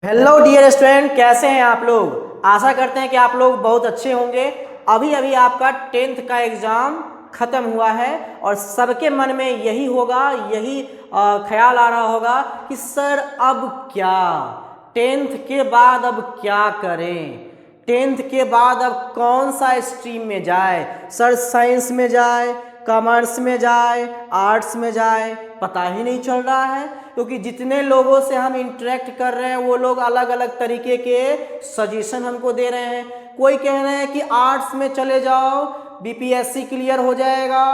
Hello dear student, कैसे हैं आप लोग। आशा करते हैं कि आप लोग बहुत अच्छे होंगे। अभी अभी आपका 10th का एग्ज़ाम ख़त्म हुआ है और सबके मन में यही होगा, यही ख्याल आ रहा होगा कि सर अब क्या, 10th के बाद अब क्या करें, 10th के बाद अब कौन सा स्ट्रीम में जाए। सर साइंस में जाए, कॉमर्स में जाए, आर्ट्स में जाए, पता ही नहीं चल रहा है। क्योंकि जितने लोगों से हम इंटरेक्ट कर रहे हैं वो लोग अलग अलग तरीके के सजेशन हमको दे रहे हैं। कोई कह रहे हैं कि आर्ट्स में चले जाओ, बीपीएससी क्लियर हो जाएगा,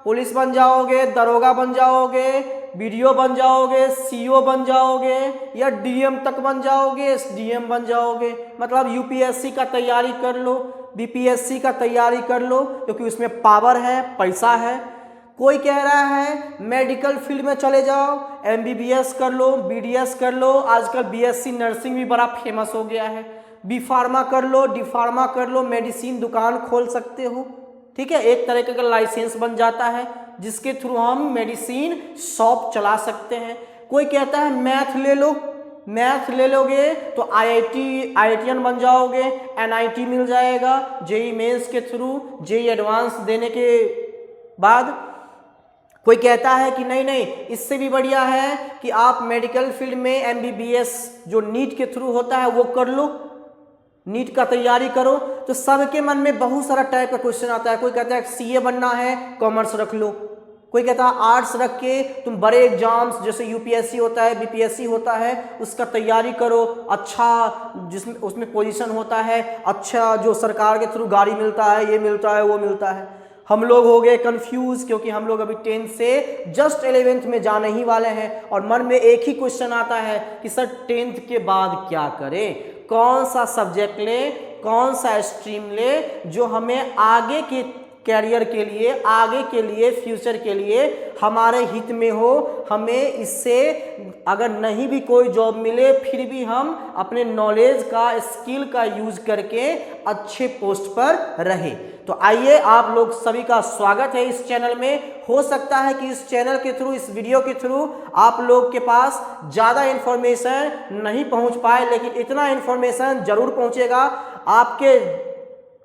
पुलिस बन जाओगे, दरोगा बन जाओगे, बीडीओ बन जाओगे, सीईओ बन जाओगे, या डीएम तक बन जाओगे, एसडीएम बन जाओगे। मतलब यूपीएससी का तैयारी कर लो, बीपीएससी का तैयारी कर लो, क्योंकि उसमें पावर है, पैसा है। कोई कह रहा है मेडिकल फील्ड में चले जाओ, एमबीबीएस कर लो, बीडीएस कर लो, आजकल बीएससी नर्सिंग भी बड़ा फेमस हो गया है, बी फार्मा कर लो, डी फार्मा कर लो, मेडिसिन दुकान खोल सकते हो। ठीक है, एक तरह का लाइसेंस बन जाता है जिसके थ्रू हम मेडिसिन शॉप चला सकते हैं। कोई कहता है मैथ ले लो, मैथ ले लोगे तो आईआईटीएन बन जाओगे, एनआईटी मिल जाएगा, जेई मेंस के थ्रू, जेई एडवांस देने के बाद। कोई कहता है कि नहीं नहीं, इससे भी बढ़िया है कि आप मेडिकल फील्ड में एमबीबीएस जो नीट के थ्रू होता है वो कर लो, नीट का तैयारी करो। तो सबके मन में बहुत सारा टाइप का क्वेश्चन आता है। कोई कहता है सीए बनना है, कॉमर्स रख लो। कोई कहता है आर्ट्स रख के तुम बड़े एग्जाम्स जैसे यूपीएससी होता है, बीपीएससी होता है, उसका तैयारी करो, अच्छा जिसमें उसमें पोजीशन होता है, अच्छा जो सरकार के थ्रू गाड़ी मिलता है, ये मिलता है, वो मिलता है। हम लोग हो गए कंफ्यूज, क्योंकि हम लोग अभी 10th से जस्ट 11th में जाने ही वाले हैं और मन में एक ही क्वेश्चन आता है कि सर 10th के बाद क्या करें, कौन सा सब्जेक्ट ले, कौन सा स्ट्रीम ले जो हमें आगे के कैरियर के लिए, आगे के लिए, फ्यूचर के लिए हमारे हित में हो। हमें इससे अगर नहीं भी कोई जॉब मिले फिर भी हम अपने नॉलेज का, स्किल का यूज करके अच्छे पोस्ट पर रहे। तो आइए, आप लोग सभी का स्वागत है इस चैनल में। हो सकता है कि इस चैनल के थ्रू, इस वीडियो के थ्रू आप लोग के पास ज़्यादा इन्फॉर्मेशन नहीं पहुंच पाए, लेकिन इतना इन्फॉर्मेशन जरूर पहुंचेगा आपके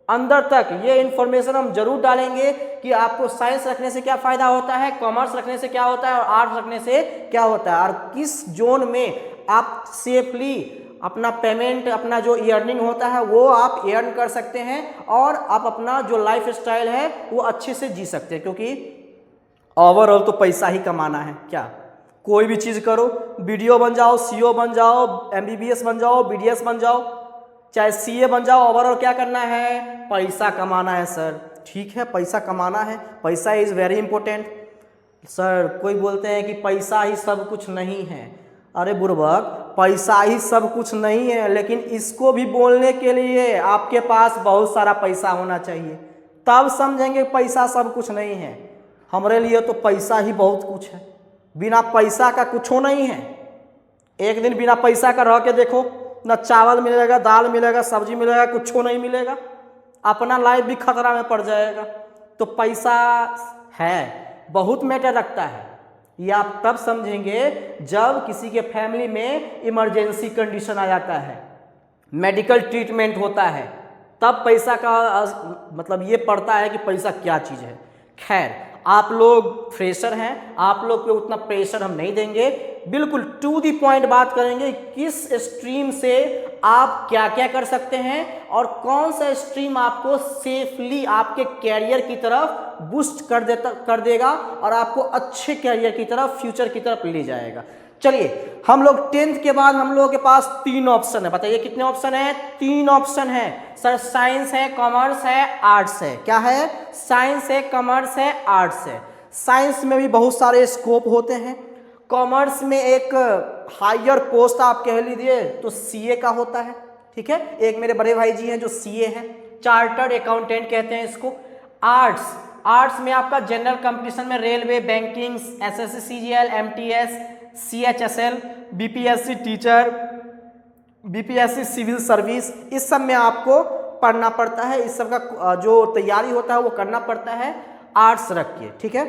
अंदर तक। ये इन्फॉर्मेशन हम जरूर डालेंगे कि आपको साइंस रखने से क्या फ़ायदा होता है, कॉमर्स रखने से क्या होता है और आर्ट्स रखने से क्या होता है, और किस जोन में आप सेफली अपना पेमेंट, अपना जो अर्निंग होता है वो आप अर्न कर सकते हैं और आप अपना जो लाइफ स्टाइल है वो अच्छे से जी सकते हैं। क्योंकि ओवरऑल तो पैसा ही कमाना है। क्या कोई भी चीज़ करो, बीडीओ बन जाओ, सीईओ बन जाओ, एमबीबीएस बन जाओ, बीडीएस बन जाओ, चाहे सीए बन जाओ, ओवरऑल क्या करना है, पैसा कमाना है। सर ठीक है, पैसा कमाना है, पैसा इज़ वेरी इंपॉर्टेंट। सर कोई बोलते हैं कि पैसा ही सब कुछ नहीं है। अरे बुर्बक, पैसा ही सब कुछ नहीं है, लेकिन इसको भी बोलने के लिए आपके पास बहुत सारा पैसा होना चाहिए, तब समझेंगे पैसा सब कुछ नहीं है। हमारे लिए तो पैसा ही बहुत कुछ है, बिना पैसा का कुछ हो नहीं है। एक दिन बिना पैसा का रह के देखो, ना चावल मिलेगा, दाल मिलेगा, सब्जी मिलेगा, कुछ नहीं मिलेगा, अपना लाइफ भी खतरा में पड़ जाएगा। तो पैसा है, बहुत मैटर रखता है। ये आप तब समझेंगे जब किसी के फैमिली में इमरजेंसी कंडीशन आ जाता है, मेडिकल ट्रीटमेंट होता है, तब पैसा का मतलब ये पड़ता है कि पैसा क्या चीज़ है। खैर, आप लोग फ्रेशर हैं, आप लोग पे उतना प्रेशर हम नहीं देंगे, बिल्कुल टू दी पॉइंट बात करेंगे। किस स्ट्रीम से आप क्या क्या कर सकते हैं और कौन सा स्ट्रीम आपको सेफली आपके कैरियर की तरफ बूस्ट कर देगा और आपको अच्छे कैरियर की तरफ, फ्यूचर की तरफ ले जाएगा। चलिए, हम लोग 10th के बाद हम लोगों के पास 3 ऑप्शन है। बताइए कितने ऑप्शन है? 3 ऑप्शन है। सर साइंस है, कॉमर्स है, आर्ट्स है। क्या है? साइंस है, कॉमर्स है, आर्ट्स है। साइंस में भी बहुत सारे स्कोप होते हैं। कॉमर्स में एक हायर पोस्ट आप कह लीजिए तो सीए का होता है। ठीक है, एक मेरे बड़े भाई जी हैं जो सीए हैं, चार्टर्ड अकाउंटेंट कहते हैं इसको। आर्ट्स में आपका जनरल कंपटीशन में railway, banking, SSC, CGL, MTS, CHSL, BPSC teacher, BPSC civil service, इस सब में आपको पढ़ना पड़ता है। इस सब का जो तैयारी होता है वो करना पड़ता है आर्ट्स रख के। ठीक है,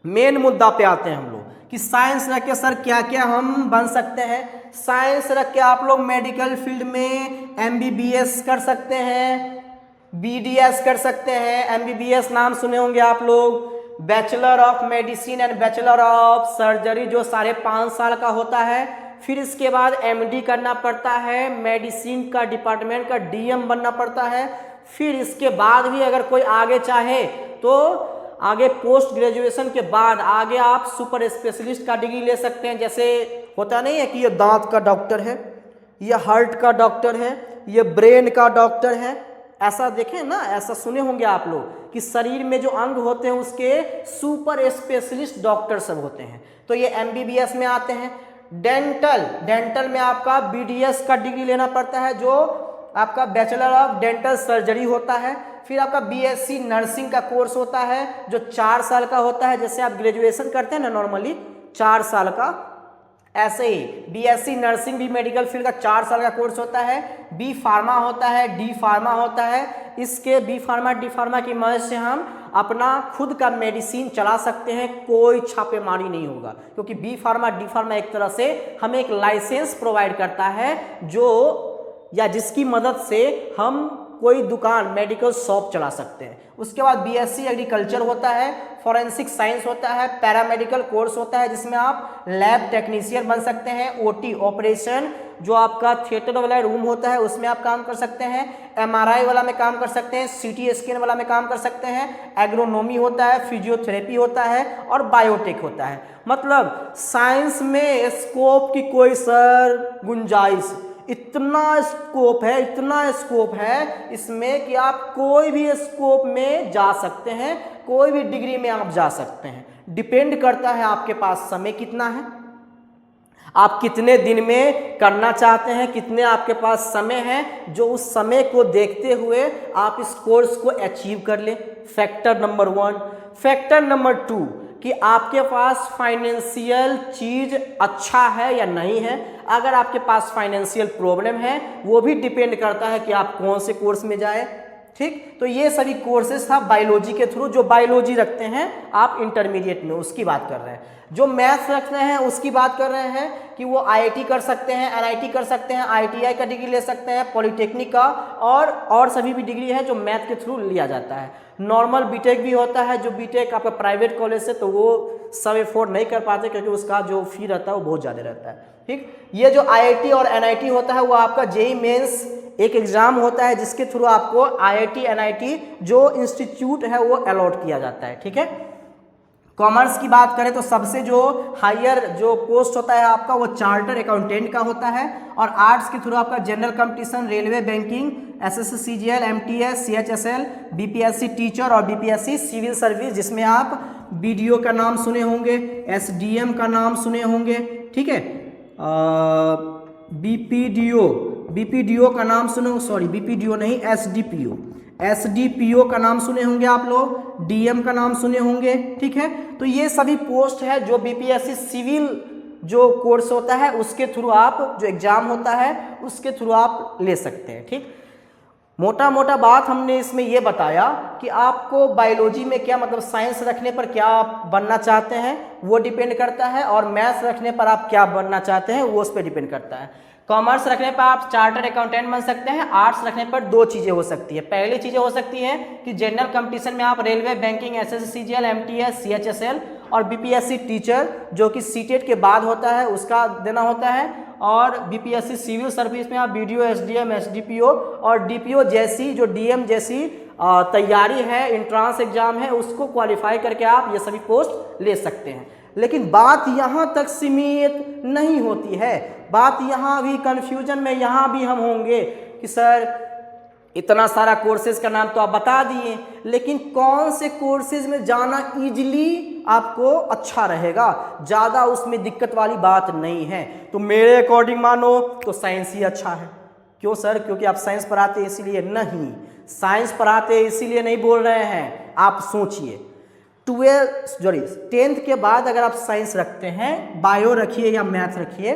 मेन मुद्दा पे आते हैं हम लोग कि साइंस रख के सर क्या क्या हम बन सकते हैं। साइंस रख के आप लोग मेडिकल फील्ड में MBBS कर सकते हैं, BDS कर सकते हैं। MBBS नाम सुने होंगे आप लोग, bachelor of medicine and bachelor of surgery, जो 5.5 साल का होता है। फिर इसके बाद MD करना पड़ता है, मेडिसिन का डिपार्टमेंट का DM बनना पड़ता है। फिर इसके बाद भी अगर कोई आगे चाहे तो आगे पोस्ट ग्रेजुएशन के बाद आगे आप सुपर स्पेशलिस्ट का डिग्री ले सकते हैं। जैसे होता नहीं है कि ये दांत का डॉक्टर है, ये हार्ट का डॉक्टर है, ये ब्रेन का डॉक्टर है, ऐसा देखें ना, ऐसा सुने होंगे आप लोग कि शरीर में जो अंग होते हैं उसके सुपर स्पेशलिस्ट डॉक्टर सब होते हैं, तो ये MBBS में आते हैं। डेंटल में आपका BDS का डिग्री लेना पड़ता है, जो आपका बैचलर ऑफ डेंटल सर्जरी होता है। फिर आपका BSc नर्सिंग का कोर्स होता है जो 4 साल का होता है, जैसे आप ग्रेजुएशन करते हैं ना नॉर्मली 4 साल का, ऐसे ही BSc नर्सिंग भी मेडिकल फील्ड का 4 साल का कोर्स होता है। B फार्मा होता है, D फार्मा होता है। इसके B फार्मा D फार्मा की मदद से हम अपना खुद का मेडिसिन चला सकते हैं, कोई छापेमारी नहीं होगा, क्योंकि B फार्मा D फार्मा एक तरह से हमें एक लाइसेंस प्रोवाइड करता है, जो या जिसकी मदद से हम कोई दुकान मेडिकल शॉप चला सकते हैं। उसके बाद BSc एग्रीकल्चर होता है, फॉरेंसिक साइंस होता है, पैरामेडिकल कोर्स होता है जिसमें आप लैब टेक्नीशियन बन सकते हैं। OT ऑपरेशन, जो आपका थिएटर वाला रूम होता है उसमें आप काम कर सकते हैं। MRI वाला में काम कर सकते हैं, CT स्कैन वाला में काम कर सकते हैं। एग्रोनॉमी होता है, फिजियोथेरेपी होता है और बायोटेक होता है। मतलब साइंस में स्कोप की कोई गुंजाइश, इतना स्कोप है इसमें कि आप कोई भी स्कोप में जा सकते हैं, कोई भी डिग्री में आप जा सकते हैं। डिपेंड करता है आपके पास समय कितना है, आप कितने दिन में करना चाहते हैं, कितने आपके पास समय है, जो उस समय को देखते हुए आप इस कोर्स को अचीव कर लें। Factor number 1। फैक्टर नंबर 2 कि आपके पास फाइनेंशियल चीज अच्छा है या नहीं है। अगर आपके पास फाइनेंशियल प्रॉब्लम है वो भी डिपेंड करता है कि आप कौन से कोर्स में जाएं। ठीक, तो ये सभी कोर्सेज था बायोलॉजी के थ्रू। जो बायोलॉजी रखते हैं आप इंटरमीडिएट में, उसकी बात कर रहे हैं। जो मैथ्स रखते हैं उसकी बात कर रहे हैं कि वो IIT कर सकते हैं, NIT कर सकते हैं, ITI का डिग्री ले सकते हैं, पॉलिटेक्निक का, और सभी भी डिग्री है जो मैथ के थ्रू लिया जाता है। नॉर्मल बीटेक भी होता है, जो बीटेक आपका प्राइवेट कॉलेज से, तो वो सब अफोर्ड नहीं कर पाते क्योंकि उसका जो फी रहता है वो बहुत ज़्यादा रहता है। ठीक, ये जो IIT और NIT होता है वो आपका JEE मेंस एक एग्जाम होता है जिसके थ्रू आपको IIT NIT जो इंस्टीट्यूट है वो अलॉट किया जाता है। ठीक है, कॉमर्स की बात करें तो सबसे जो हायर जो पोस्ट होता है आपका वो चार्टर अकाउंटेंट का होता है, और आर्ट्स के थ्रू आपका general competition, railway, banking, SSC CGL, MTS, CHSL, BPSC teacher और BPSC सिविल सर्विस, जिसमें आप BDO का नाम सुने होंगे, SDM का नाम सुने होंगे। ठीक है, BPDO का नाम सुने, सॉरी BPDO नहीं, SDPO का नाम सुने होंगे आप लोग, DM का नाम सुने होंगे। ठीक है, तो ये सभी पोस्ट है जो BPSC सिविल जो कोर्स होता है उसके थ्रू आप, जो एग्जाम होता है उसके थ्रू आप ले सकते हैं। ठीक, मोटा मोटा बात हमने इसमें ये बताया कि आपको बायोलॉजी में क्या, मतलब साइंस रखने पर क्या आप बनना चाहते हैं वो डिपेंड करता है, और मैथ्स रखने पर आप क्या बनना चाहते हैं वो उस पर डिपेंड करता है। कॉमर्स रखने पर आप चार्टर्ड अकाउंटेंट बन सकते हैं। आर्ट्स रखने पर 2 चीज़ें हो सकती है। पहली चीज़ें हो सकती है कि जनरल कंपटीशन में आप railway, banking, SSC CGL, MTS, CHSL और BPSC टीचर जो कि सीटेट के बाद होता है उसका देना होता है, और BPSC सिविल सर्विस में आप BDO, SDM, SDPO और DPO जैसी, जो DM जैसी तैयारी है, इंट्रांस एग्जाम है, उसको क्वालिफाई करके आप ये सभी पोस्ट ले सकते हैं। लेकिन बात यहाँ तक सीमित नहीं होती है, बात यहाँ भी कन्फ्यूजन में यहाँ भी हम होंगे कि सर इतना सारा कोर्सेज का नाम तो आप बता दिए, लेकिन कौन से कोर्सेज में जाना इजीली आपको अच्छा रहेगा, ज़्यादा उसमें दिक्कत वाली बात नहीं है। तो मेरे अकॉर्डिंग मानो तो साइंस ही अच्छा है। क्यों सर? क्योंकि आप साइंस पढ़ाते इसीलिए नहीं, साइंस पढ़ाते इसीलिए नहीं बोल रहे हैं। आप सोचिए 10th के बाद अगर आप साइंस रखते हैं, बायो रखिए या मैथ रखिए,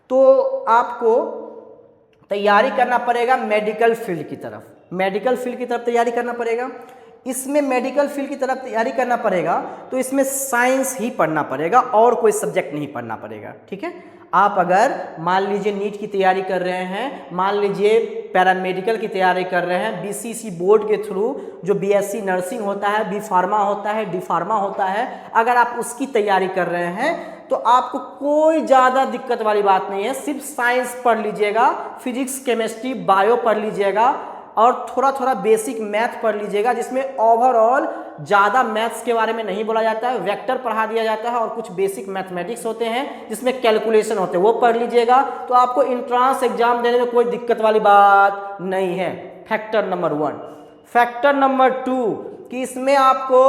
तो आपको तैयारी करना पड़ेगा मेडिकल फील्ड की तरफ, मेडिकल फील्ड की तरफ तैयारी करना पड़ेगा। इसमें मेडिकल फील्ड की तरफ तैयारी करना पड़ेगा तो इसमें साइंस ही पढ़ना पड़ेगा और कोई सब्जेक्ट नहीं पढ़ना पड़ेगा। ठीक है, आप अगर मान लीजिए नीट की तैयारी कर रहे हैं, मान लीजिए पैरामेडिकल की तैयारी कर रहे हैं, बीसीसी बोर्ड के थ्रू जो बीएससी नर्सिंग होता है, बी फार्मा होता है, डी फार्मा होता है, अगर आप उसकी तैयारी कर रहे हैं तो आपको कोई ज़्यादा दिक्कत वाली बात नहीं है। सिर्फ साइंस पढ़ लीजिएगा, फिजिक्स केमिस्ट्री बायो पढ़ लीजिएगा और थोड़ा थोड़ा बेसिक मैथ पढ़ लीजिएगा, जिसमें ओवरऑल ज़्यादा मैथ्स के बारे में नहीं बोला जाता है, वेक्टर पढ़ा दिया जाता है और कुछ बेसिक मैथमेटिक्स होते हैं जिसमें कैलकुलेशन होते हैं, वो पढ़ लीजिएगा तो आपको इंट्रांस एग्जाम देने में कोई दिक्कत वाली बात नहीं है। Factor number 1। फैक्टर नंबर 2 कि इसमें आपको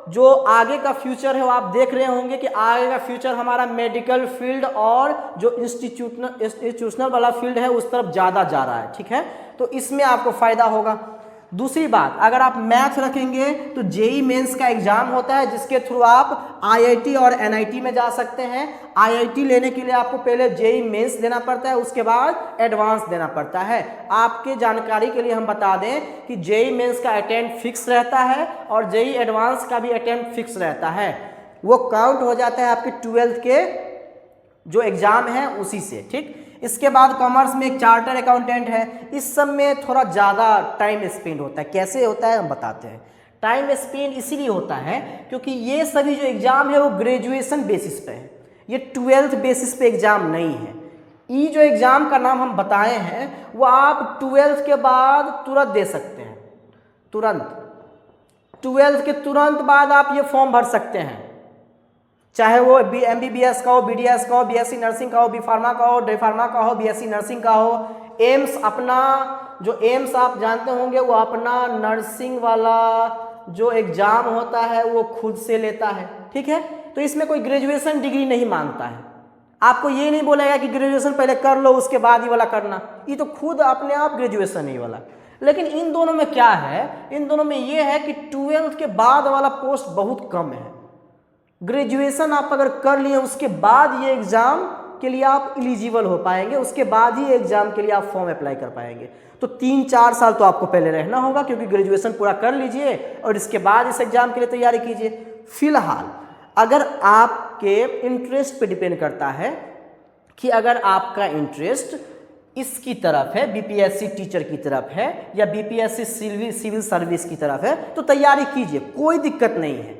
जो आगे का फ्यूचर है वो आप देख रहे होंगे कि आगे का फ्यूचर हमारा मेडिकल फील्ड और जो इंस्टीट्यूशनल वाला फील्ड है उस तरफ ज़्यादा जा रहा है। ठीक है, तो इसमें आपको फ़ायदा होगा। दूसरी बात, अगर आप मैथ रखेंगे तो जेई मेंस का एग्जाम होता है जिसके थ्रू आप आईआईटी और एनआईटी में जा सकते हैं। आईआईटी लेने के लिए आपको पहले जेई मेंस देना पड़ता है, उसके बाद एडवांस देना पड़ता है। आपके जानकारी के लिए हम बता दें कि जेई मेंस का अटेम्प्ट फिक्स रहता है और जेई एडवांस का भी अटेम्प्ट फिक्स रहता है, वो काउंट हो जाता है आपके 12th के जो एग्जाम है उसी से। ठीक, इसके बाद कॉमर्स में एक चार्टर अकाउंटेंट है, इस सब में थोड़ा ज़्यादा टाइम स्पेंड होता है। कैसे होता है हम बताते हैं। टाइम स्पेंड इसीलिए होता है क्योंकि ये सभी जो एग्ज़ाम है वो ग्रेजुएशन बेसिस पे है, ये 12th बेसिस पे एग्ज़ाम नहीं है। ये जो एग्ज़ाम का नाम हम बताए हैं वो आप 12th के बाद तुरंत दे सकते हैं, तुरंत 12th के तुरंत बाद आप ये फॉर्म भर सकते हैं, चाहे वो एमबीबीएस का हो, बीडीएस का हो, बीएससी नर्सिंग का हो, बी फार्मा का हो, डी फार्मा का हो, बीएससी नर्सिंग का हो। एम्स अपना जो एम्स आप जानते होंगे वो अपना नर्सिंग वाला जो एग्ज़ाम होता है वो खुद से लेता है। ठीक है, तो इसमें कोई ग्रेजुएशन डिग्री नहीं मांगता है, आपको ये नहीं बोलेगा कि ग्रेजुएशन पहले कर लो उसके बाद ये वाला करना, ये तो खुद अपने आप ग्रेजुएशन ही वाला। लेकिन इन दोनों में क्या है, इन दोनों में ये है कि 12th के बाद वाला पोस्ट बहुत कम है। ग्रेजुएशन आप अगर कर लिए उसके बाद ये एग्ज़ाम के लिए आप एलिजिबल हो पाएंगे, उसके बाद ही एग्ज़ाम के लिए आप फॉर्म अप्लाई कर पाएंगे। तो 3-4 साल तो आपको पहले रहना होगा क्योंकि ग्रेजुएशन पूरा कर लीजिए और इसके बाद इस एग्ज़ाम के लिए तैयारी कीजिए। फिलहाल अगर आपके इंटरेस्ट पे डिपेंड करता है कि अगर आपका इंटरेस्ट इसकी तरफ है, बीपीएससी टीचर की तरफ है या बीपीएससी सिविल सर्विस की तरफ है, तो तैयारी कीजिए, कोई दिक्कत नहीं है।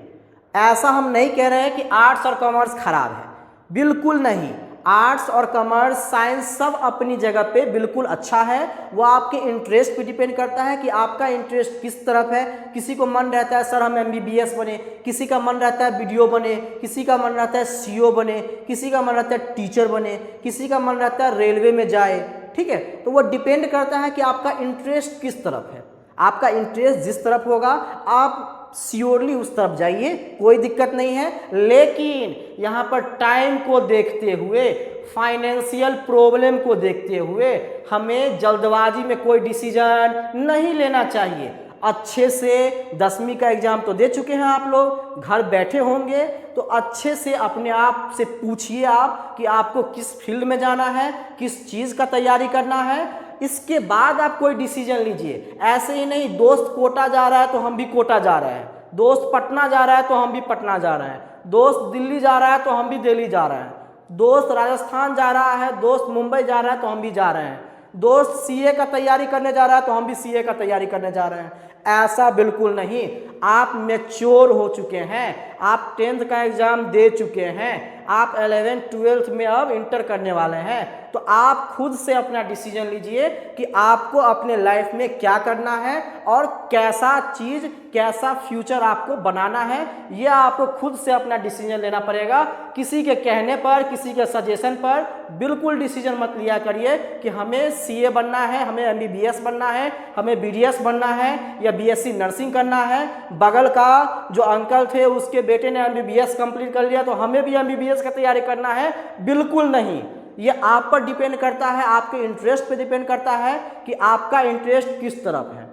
ऐसा हम नहीं कह रहे हैं कि आर्ट्स और कॉमर्स खराब है, बिल्कुल नहीं। आर्ट्स और कॉमर्स साइंस सब अपनी जगह पे बिल्कुल अच्छा है, वो आपके इंटरेस्ट पे डिपेंड करता है कि आपका इंटरेस्ट किस तरफ है। किसी को मन रहता है सर हम एमबीबीएस बने, किसी का मन रहता है बीडीओ बने, किसी का मन रहता है सीओ बने, किसी का मन रहता है टीचर बने, किसी का मन रहता है रेलवे में जाए। ठीक है, तो वो डिपेंड करता है कि आपका इंटरेस्ट किस तरफ है। आपका इंटरेस्ट जिस तरफ होगा आप श्योरली उस तरफ जाइए, कोई दिक्कत नहीं है। लेकिन यहाँ पर टाइम को देखते हुए, फाइनेंशियल प्रॉब्लम को देखते हुए हमें जल्दबाजी में कोई डिसीजन नहीं लेना चाहिए। अच्छे से 10वीं का एग्ज़ाम तो दे चुके हैं आप लोग, घर बैठे होंगे, तो अच्छे से अपने आप से पूछिए आप कि आपको किस फील्ड में जाना है, किस चीज़ का तैयारी करना है, इसके बाद आप कोई डिसीजन लीजिए। ऐसे ही नहीं दोस्त कोटा जा रहा है तो हम भी कोटा जा रहे हैं, दोस्त पटना जा रहा है तो हम भी पटना जा रहे हैं, दोस्त दिल्ली जा रहा है तो हम भी दिल्ली जा रहे हैं, दोस्त राजस्थान जा रहा है, दोस्त मुंबई जा रहा है तो हम भी जा रहे हैं, दोस्त सीए का तैयारी करने जा रहा है तो हम भी सीए का तैयारी करने जा रहे हैं। ऐसा बिल्कुल नहीं। आप मैच्योर हो चुके हैं, आप 10th का एग्ज़ाम दे चुके हैं, आप 11th 12th में अब इंटर करने वाले हैं, तो आप खुद से अपना डिसीजन लीजिए कि आपको अपने लाइफ में क्या करना है और कैसा चीज़, कैसा फ्यूचर आपको बनाना है। यह आपको खुद से अपना डिसीजन लेना पड़ेगा। किसी के कहने पर, किसी के सजेशन पर बिल्कुल डिसीजन मत लिया करिए कि हमें सीए बनना है, हमें एमबीबीएस बनना है, हमें बीडीएस बनना है या बीएससी नर्सिंग करना है। बगल का जो अंकल थे उसके बेटे ने एमबीबीएस कंप्लीट कर लिया तो हमें भी एमबीबीएस का तैयारी करना है, बिल्कुल नहीं। ये आप पर डिपेंड करता है, आपके इंटरेस्ट पे डिपेंड करता है कि आपका इंटरेस्ट किस तरफ है।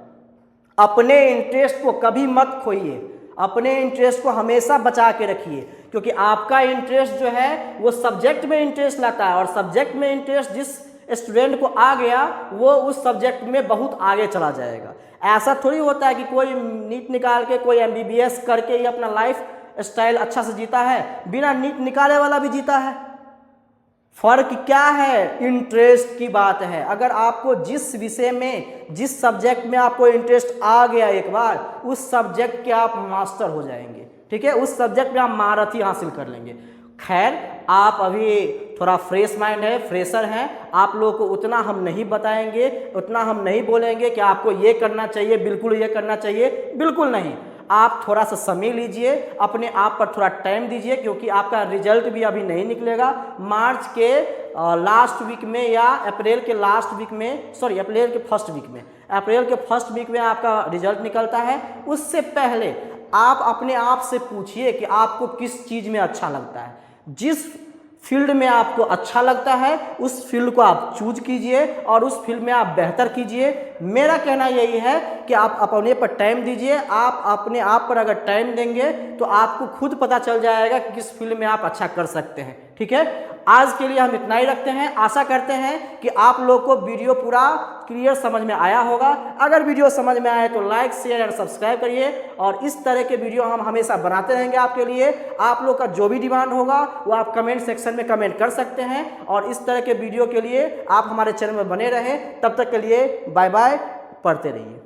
अपने इंटरेस्ट को कभी मत खोइए, अपने इंटरेस्ट को हमेशा बचा के रखिए, क्योंकि आपका इंटरेस्ट जो है वो सब्जेक्ट में इंटरेस्ट लाता है और सब्जेक्ट में इंटरेस्ट जिस स्टूडेंट को आ गया वो उस सब्जेक्ट में बहुत आगे चला जाएगा। ऐसा थोड़ी होता है कि कोई नीट निकाल के, कोई MBBS करके ही अपना लाइफ स्टाइल अच्छा से जीता है, बिना नीट निकाले वाला भी जीता है। फर्क क्या है? इंटरेस्ट की बात है। अगर आपको जिस विषय में, जिस सब्जेक्ट में आपको इंटरेस्ट आ गया एक बार, उस सब्जेक्ट के आप मास्टर हो जाएंगे, ठीक है, उस सब्जेक्ट में आप महारथी हासिल कर लेंगे। खैर, आप अभी थोड़ा फ्रेश माइंड है, फ्रेशर हैं, आप लोगों को उतना हम नहीं बताएंगे, उतना हम नहीं बोलेंगे कि आपको ये करना चाहिए, बिल्कुल ये करना चाहिए, बिल्कुल नहीं। आप थोड़ा सा समय लीजिए, अपने आप पर थोड़ा टाइम दीजिए, क्योंकि आपका रिजल्ट भी अभी नहीं निकलेगा। मार्च के लास्ट वीक में या अप्रैल के लास्ट वीक में, सॉरी अप्रैल के फर्स्ट वीक में, अप्रैल के फर्स्ट वीक में आपका रिजल्ट निकलता है। उससे पहले आप अपने आप से पूछिए कि आपको किस चीज़ में अच्छा लगता है। जिस फील्ड में आपको अच्छा लगता है उस फील्ड को आप चूज कीजिए और उस फील्ड में आप बेहतर कीजिए। मेरा कहना यही है कि आप अपने पर टाइम दीजिए। आप अपने आप पर अगर टाइम देंगे तो आपको खुद पता चल जाएगा कि किस फील्ड में आप अच्छा कर सकते हैं, ठीक है। आज के लिए हम इतना ही रखते हैं। आशा करते हैं कि आप लोग को वीडियो पूरा क्लियर समझ में आया होगा। अगर वीडियो समझ में आए तो लाइक, शेयर और सब्सक्राइब करिए, और इस तरह के वीडियो हम हमेशा बनाते रहेंगे आपके लिए। आप लोग का जो भी डिमांड होगा वो आप कमेंट सेक्शन में कमेंट कर सकते हैं, और इस तरह के वीडियो के लिए आप हमारे चैनल में बने रहें। तब तक के लिए बाय बाय, पढ़ते रहिए।